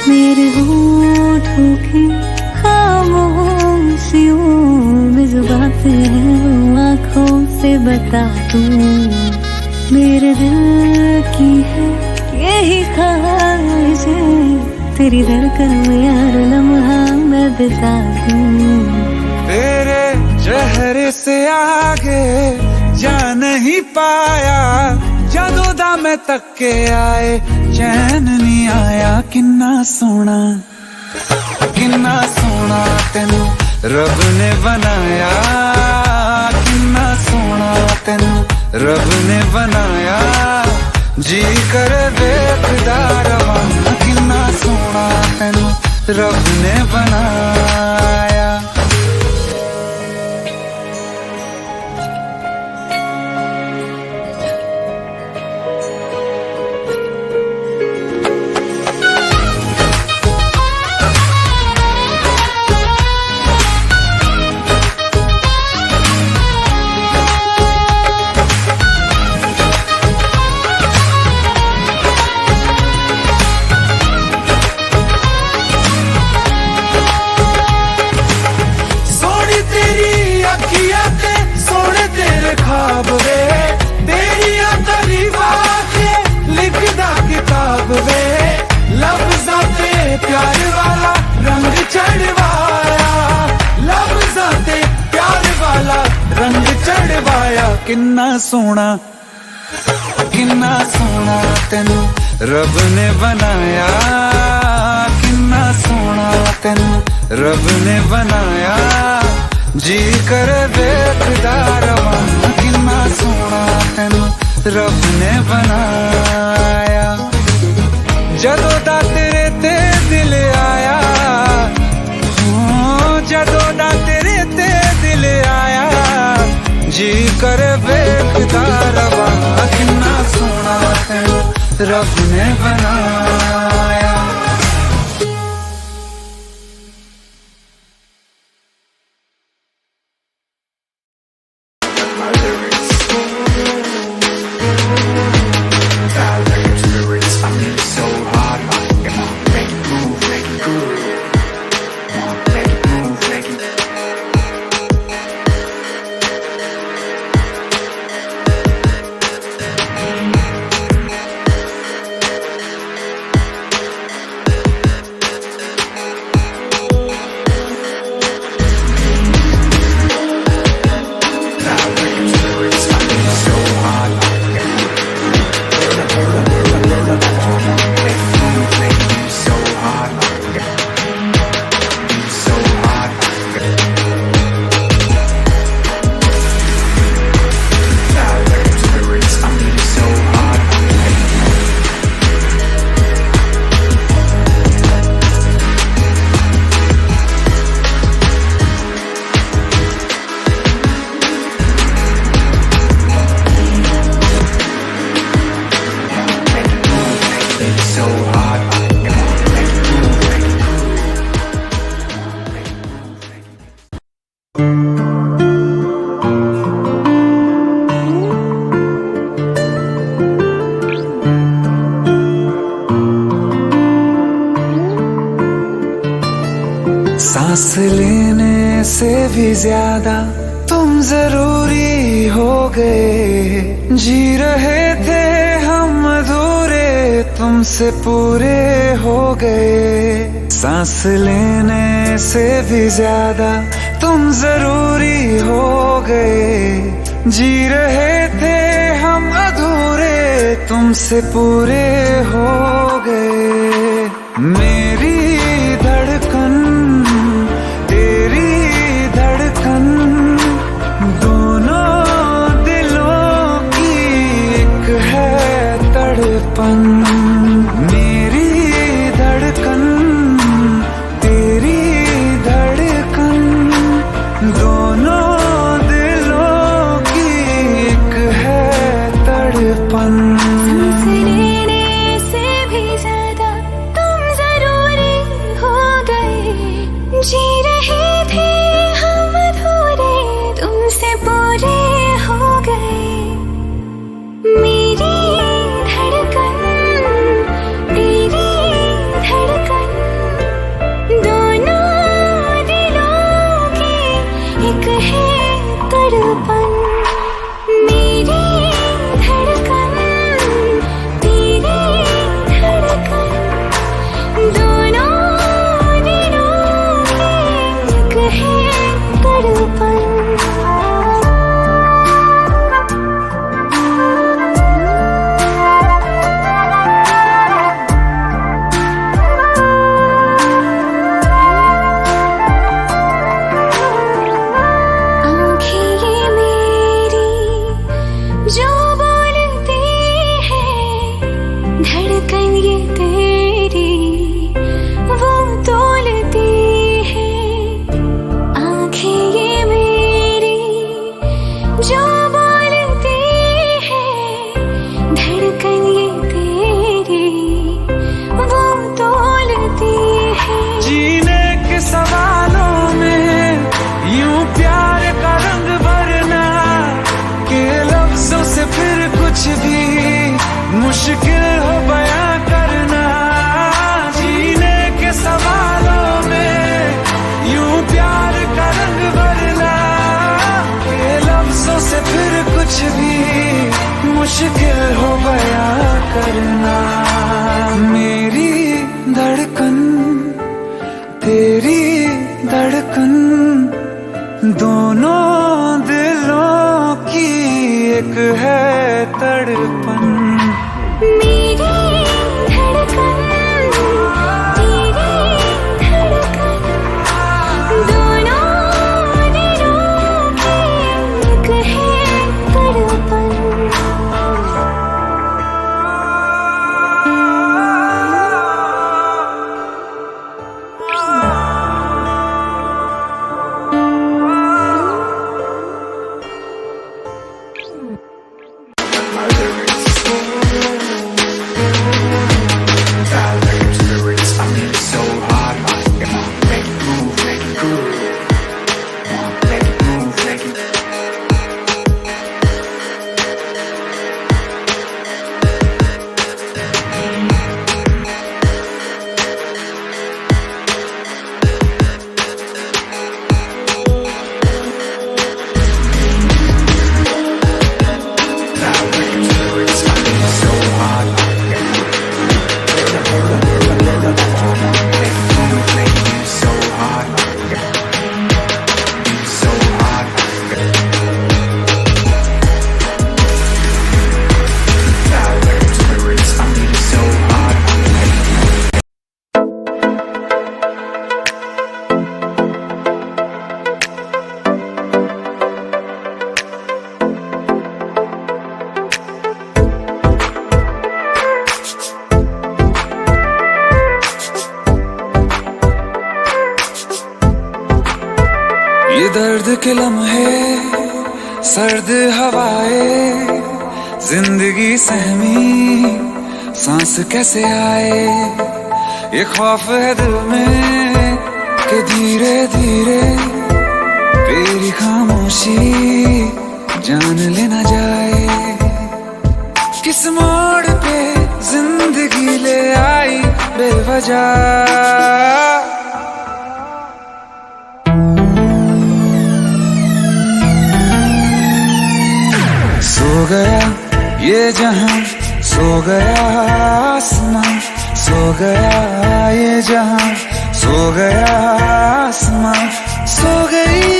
मेरे होठों की खामोशियों में जो बात है वो आँखों से बता दूं। मेरे दिल की है यही ख्वाहिश है तेरी धड़कन में यार लम्हा मैं बिता दूं। तेरे चेहरे से आगे जा नहीं पाया ਜਦੋਂ ਦਾ मैं तके आए चैन नहीं आया किन्ना सोना तेनू रब ने बनाया किन्ना सोना तेनू रब ने बनाया जी कर वेखदा रवां किन्ना सोना तेनू रब ने बनाया प्यार वाला रंग चढ़वाया लफ्ज़ां ते प्यार वाला रंग चढ़वाया किन्ना सोना तेनू रब ने बनाया किन्ना सोना तेनू रब ने बनाया जी कर वेखदा रवां किन्ना सोना तेनू रब ने बनाया ਜਦੋਂ ਦਾ तेरे ते दिल आया ਜਦੋਂ ਦਾ तेरे ते दिल आया जी कर वेखदा रवां किन्ना सोना तेनू रब ने बनाया सांस लेने से भी ज्यादा तुम जरूरी हो गए। जी रहे थे हम अधूरे, तुमसे पूरे हो गए। सांस लेने से भी ज्यादा तुम जरूरी हो गए। जी रहे थे हम अधूरे, तुमसे पूरे हो गए। मेरी धड़कन तेरी धड़कन, दोनों दिलों की एक है तड़पन। मेरी धड़कन तेरी धड़कन, दोनों दिलों की एक है तड़पन। सांस लेने से भी ज्यादा तुम जरूरी हो गए। जी रहे थे हम अधूरे, तुमसे पूरे हो गए। मेरी धड़कन तेरी धड़कन, दोनों दिलों की एक है तड़पन। मेरी धड़कन तेरी धड़कन, दोनों दिलों की एक है तड़पन। आँखें ये मेरी जो बोलती है, धड़कन ये तेरी वो तोलती है। आँखें ये मेरी जो बोलती है, धड़कन ये तेरी वो तोलती है। जीने के सवालों में यूं प्यार का रंग भरना, के लफ्जों से फिर कुछ भी मुश्किल हो बयां करना। जीने के सवालों में यूं प्यार का रंग भरना, के लफ्जों से फिर कुछ भी मुश्किल हो बयां करना। मेरी धड़कन तेरी धड़कन, दोनों दिलों की एक है तड़पन। मेरी धड़कन तेरी धड़कन, दोनों दिलों की एक है तड़पन। ये दर्द के लम्हे, सर्द हवाएं, जिंदगी सहमी सांस कैसे आए। ये खौफ है दिल में कि धीरे धीरे तेरी खामोशी जान लेना जाए। किस मोड़ पे जिंदगी ले आई बेवजह, गया ये जहां, सो गया आसमां, सो गया ये जहां, सो गया आसमां, सो गई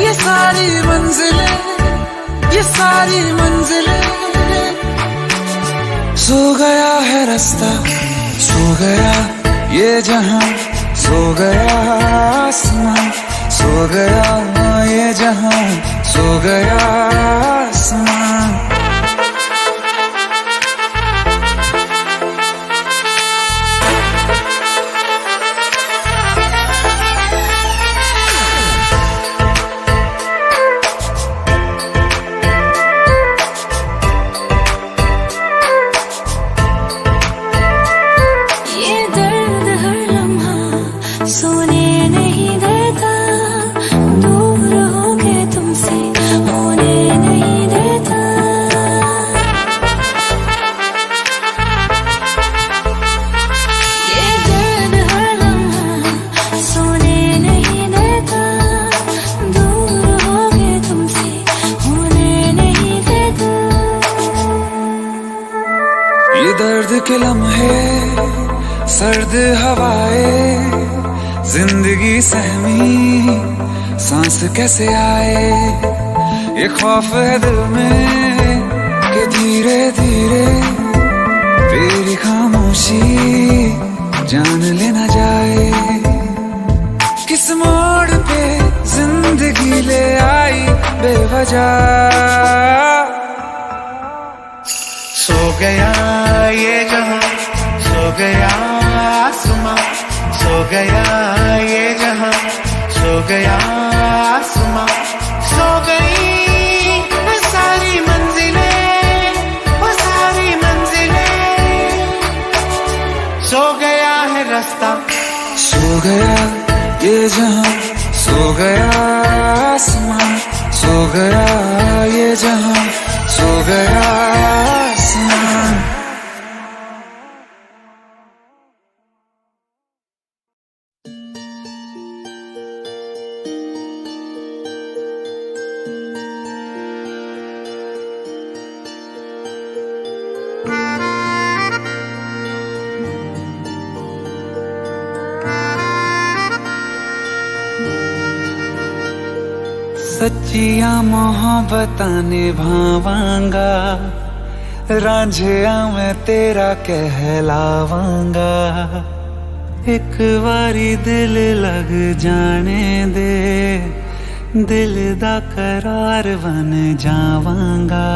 ये सारी मंजिलें, ये सारी मंजिलें, सो गया है रास्ता, सो गया ये जहां, सो गया आसमां, सो गया ये जहां, सो गया आसमां। सोने नहीं देता, दूर होके तुमसे होने नहीं देता। ये दर्द हर लम्हा सोने नहीं देता, दूर होके तुमसे होने नहीं देता। ये दर्द के लम्हे, सर्द हवाएं, जिंदगी सहमी सांस कैसे आए, ये खौफ है दिल में कि धीरे धीरे तेरी खामोशी जान लेना जाए। किस मोड़ पे जिंदगी ले आई बेवजह, सो गया ये जहां, सो गया आसमां, सो गया ये जहां, सो गया आसमां, सो गई वो सारी मंजिलें, वो सारी मंजिलें, सो गया है रास्ता, सो गया ये जहां, सो गया आसमां, सो गया ये जहां, सो गया आसमां। सच्चिया मोहब्बतां निभावांगा, रांझिया मैं तेरा कहलावांगा। एक बारी दिल लग जाने दे, दिल दा करार बन जावांगा।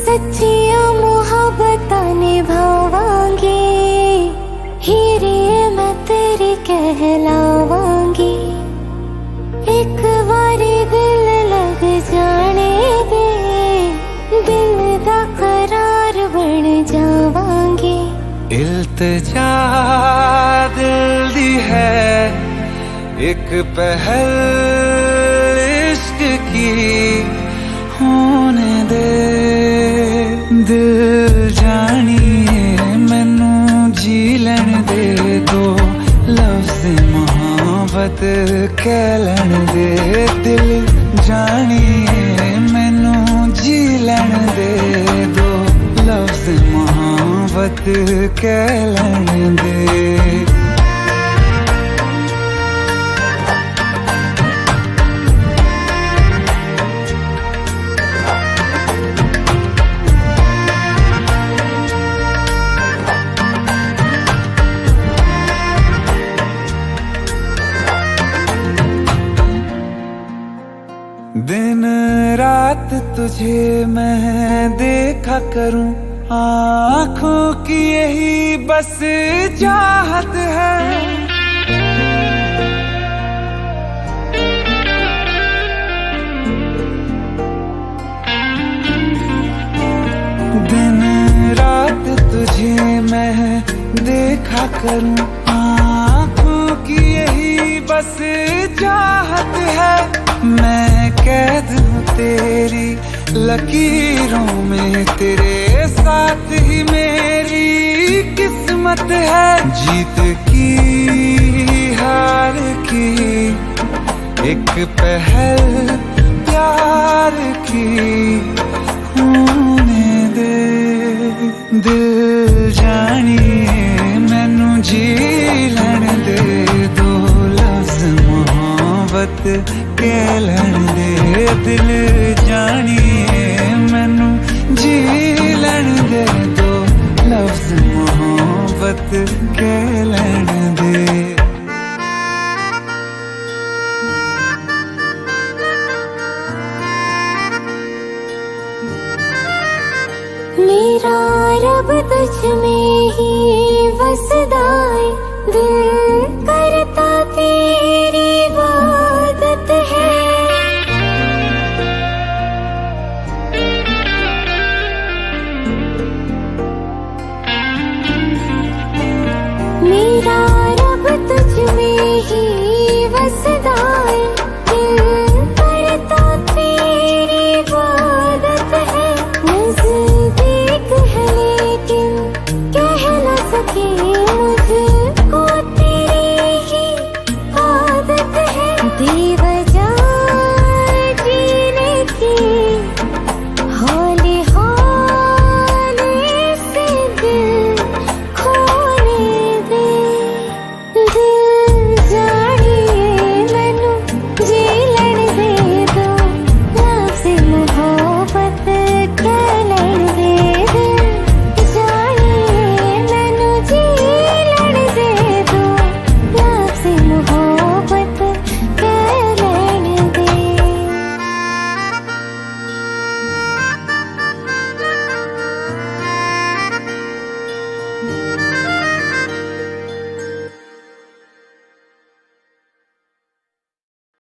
सच्चिया मोहब्बतां निभावांगी, हीरे मैं तेरी कहलावांगी। एक बारी दिल लग जाने दे, दिल दा करार बन जावांगी। इल्तिजा दिल दी है एक पहल इश्क की, होने दे दिल जानिए मैनू जी लैन दे, दो लफ्ज़ मोहब्बत कह लैन दे। दिल जानिए मैनू जी लैन दे, दो लफ्ज़ मोहब्बत कह लैन दे। दिन रात तुझे मैं देखा करूं, आँखों की यही बस चाहत है। दिन रात तुझे मैं देखा करूं, आँखों की यही बस चाहत है। मैं कैद हूँ तेरी लकीरों में, तेरे साथ ही मेरी किस्मत कीमत है जीत की हार की, एक पहल प्यार की होने दे। दिल जानिए मैनू जी लैण दे, दो लफ्ज मोहब्बत कह लैण दे। दिल जानिए मैनू जी लैण दे, दो लफ्ज मोहब्बत कह लैण दे। मेरा रब तुझ में ही वसदा है, दिल कर